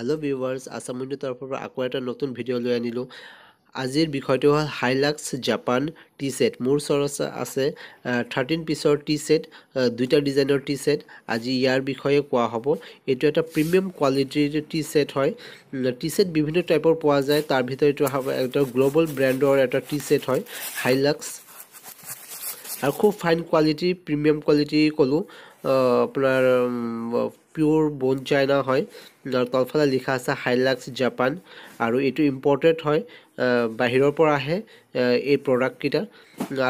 Hello viewers, Asamundi तरफৰ পৰা আকৌ এটা নতুন ভিডিও লৈ আনিলো। আজিৰ বিষয়টো হ'ল হাইলাক্স জাপান টি সেট। মোৰ ওচৰত আছে 13 পিছৰ টি সেট, দুইটা ডিজাইনৰ টি সেট। আজি ইয়াৰ বিষয়ে কোৱা হ'ব। এইটো এটা প্ৰিমিয়াম কোৱালিটিৰ টি সেট হয়। টি সেট বিভিন্ন টাইপৰ পোৱা যায়। তাৰ ভিতৰত এটা গ্লোবাল ব্ৰ্যান্ডৰ এটা টি সেট হয় হাইলাক্স। আৰু খুব ফাইন কোৱালিটি, প্ৰিমিয়াম কোৱালিটি কলো। আপোনাৰ পিওৰ বোন চাইনা হয়। তলফালে লিখা আছে হাইলাক্স জাপান আৰু এটো ইম্পৰ্টেড হয়, বাহিৰৰ পৰা আহে এই প্ৰডাক্ট কিটা।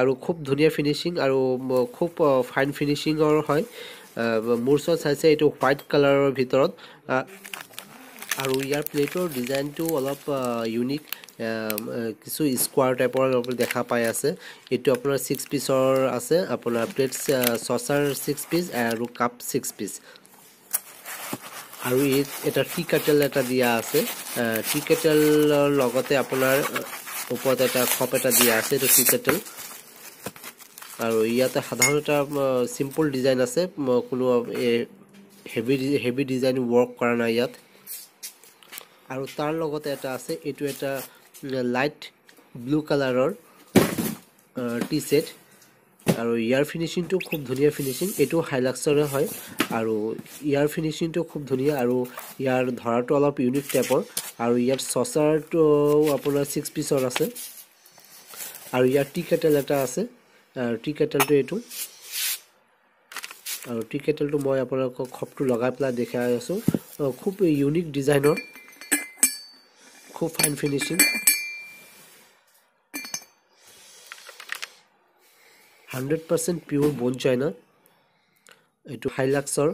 আৰু খুব ধুনিয়া ফিনিশিং আৰু খুব ফাইন ফিনিশিংৰ হয়। মোৰ ওচৰত চাইছে এটো হোৱাইট কালাৰৰ ভিতৰত, আৰু ইয়াৰ প্লেটৰ ডিজাইনটো অলপ ইউনিক, কিছু স্কোয়াৰ টাইপৰ দেখা পাই আছে। এটো আপোনাৰ 6 পিছৰ আছে, আপোনাৰ প্লেট সসাৰ 6 পিস আৰু কাপ 6 পিস। আৰু এটা টি কেটল এটা দিয়া আছে। টি কেটলৰ লগতে আপোনাৰ ওপৰত এটা খপ এটা দিয়া আছে, এটো টি কেটল। আৰু ইয়াতে সাধাৰণ এটা সিম্পল ডিজাইন আছে, কোনো হেভি ডিজাইন ওয়াৰ্ক কৰা নাই ইয়াত। আৰু তাৰ লগতে এটা আছে, এটো এটা লাইট ব্লু কালাৰৰ টি সেট। আৰু ইয়াৰ ফিনিশিংটো খুব ধুনিয়া ফিনিশিং। এটো হাইলাক্সৰে হয় আৰু ইয়াৰ ফিনিশিংটো খুব ধুনিয়া আৰু ইয়াৰ ধৰাটো অলপ ইউনিক টাইপৰ। আৰু ইয়াৰ সসাৰটো আপোনাৰ 6 পিছৰ আছে। আৰু ইয়াৰ টি কেটল এটা আছে, টি কেটলটো এটো। আৰু টি কেটলটো মই আপোনালোকক খপটো লগাই পেলাই দেখাই আছো। খুব ইউনিক ডিজাইনৰ, খুব ফাইন ফিনিশিং, 100% পিওৰ বোন চাইনা। এটো হাইলাক্সৰ।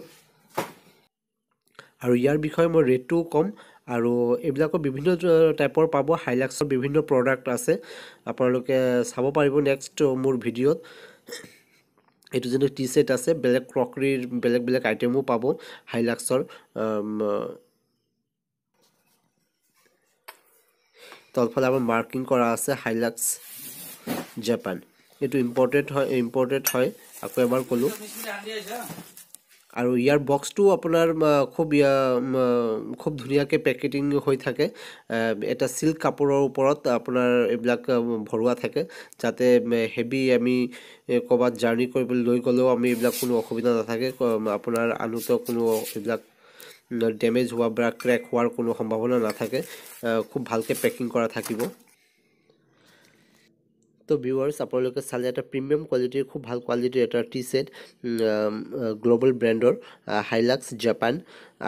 আৰু ইয়াৰ বিষয়ে মই ৰেটটো কম। আৰু এইবিলাকৰ বিভিন্ন টাইপৰ পাব। হাইলাক্সৰ বিভিন্ন প্ৰডাক্ট আছে, আপোনালোকে চাব পাৰিব নেক্সট মোৰ ভিডিওত। এটো যেনে টি সেট আছে, বেলেগ ক্ৰকাৰীৰ বেলেগ আইটেমও পাব হাইলাক্সৰ। তলফালে আমাৰ মাৰ্কিং কৰা আছে হাইলাক্স জাপান। এটো ইম্পৰ্টেড হয়, আকৌ এবাৰ কলো। আৰু ইয়াৰ বক্সটো আপোনাৰ খুব ধুনিয়াকে পেকেটিং হৈ থাকে। এটা সিল্ক কাপোৰৰ ওপৰত আপোনাৰ এইবিলাক ভৰোৱা থাকে, যাতে হেভি আমি কবাত জাৰ্নি কৰিবলৈ লৈ গলেও আমি এইবিলাক কোনো অসুবিধা নাথাকে। আপোনাৰ আনুতো কোনো এইবিলাক ড্যামেজ হোৱা বা ক্ৰ্যাক হোৱাৰ কোনো সম্ভাৱনা নাথাকে। খুব ভালকে পেকিং কৰা থাকিব। তো ভিউয়াৰ্স, আপোনালোকে চালে এটা প্ৰিমিয়াম কোৱালিটিৰ, খুব ভাল কোৱালিটিৰ এটা টি সেট, গ্লোবাল ব্ৰ্যান্ডৰ হাইলাক্স জাপান।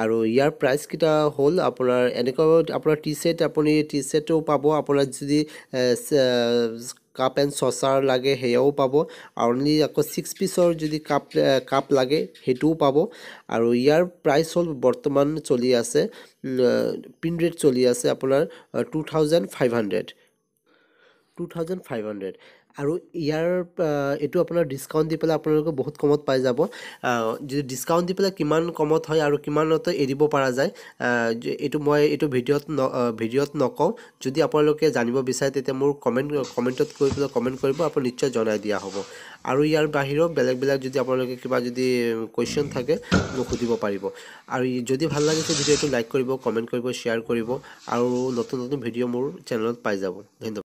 আৰু ইয়াৰ প্ৰাইস কিটা হ'ল আপোনাৰ এনেকুৱা আপোনাৰ টি সেট, আপুনি টি সেটও পাব। আপোনাৰ যদি কাপ এণ্ড সসাৰ লাগে হেয়াও পাব। অনলি আকৌ 6 পিছৰ যদি কাপ লাগে হেতুও পাব। আৰু ইয়াৰ প্ৰাইস হ'ল বৰ্তমান চলি আছে, পিন ৰেট চলি আছে আপোনাৰ 2500। আৰু ইয়াৰ এটো আপোনাৰ ডিসকাউন্ট দি পেলাই আপোনালোকে বহুত কমত পাই যাব। যদি ডিসকাউন্ট দি পেলাই কিমান কমত হয় আৰু কিমানতে এৰিব পৰা যায়, এটো মই এটো ভিডিওত নকওঁ। যদি আপোনালোকে জানিব বিচাৰে তেতিয়া মোৰ কমেন্টত কৈ পেলাই কমেন্ট কৰিব, আপুনি নিশ্চয় জনাই দিয়া হ'ব। আৰু ইয়াৰ বাহিৰেও বেলেগ যদি আপোনালোকে কিবা যদি কোৱেশ্চন থাকে মোক সুধিব পাৰিব। আৰু যদি ভাল লাগিছে ভিডিওটো লাইক কৰিব, কমেন্ট কৰিব, শেয়াৰ কৰিব। আৰু নতুন ভিডিও মোৰ চেনেলত পাই যাব। ধন্যবাদ।